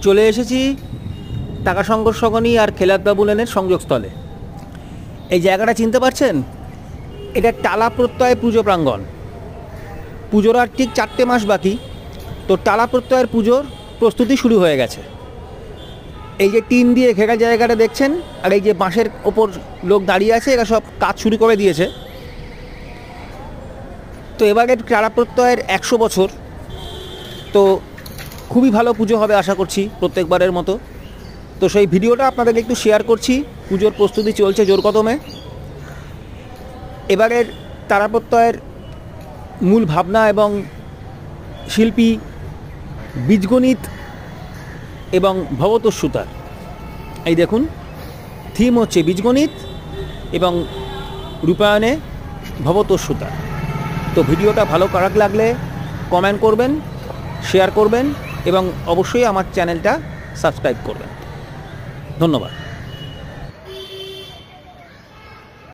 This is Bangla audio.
চলে এসেছি টাকা সংঘর্ষ সগনি আর খেলাতবাবু লেনের সংযোগস্থলে। এই জায়গাটা চিনতে পারছেন? এটা টালা প্রত্যয় পুজো প্রাঙ্গণ। পুজোর আর ঠিক 4টে মাস বাকি, তো টালা প্রত্যয়ের পুজোর প্রস্তুতি শুরু হয়ে গেছে। এই যে টিন দিয়ে ঘেরা জায়গাটা দেখছেন, আর এই যে বাঁশের ওপর লোক দাঁড়িয়ে আছে, এরা সব কাজ শুরু করে দিয়েছে। তো এবারের টালা প্রত্যয়ের 100 বছর, তো খুবই ভালো পুজো হবে আশা করছি প্রত্যেকবারের মতো। তো সেই ভিডিওটা আপনাদেরকে একটু শেয়ার করছি। পুজোর প্রস্তুতি চলছে জোর কদমে। এবারের টালা প্রত্যয়ের মূল ভাবনা এবং শিল্পী বীজগণিত এবং ভবতোষ-সুতার। এই দেখুন, থিম হচ্ছে বীজগণিত এবং রূপায়ণে ভবতোষ-সুতার। তো ভিডিওটা ভালো লাগলে কমেন্ট করবেন, শেয়ার করবেন এবং অবশ্যই আমার চ্যানেলটা সাবস্ক্রাইব করবেন। ধন্যবাদ।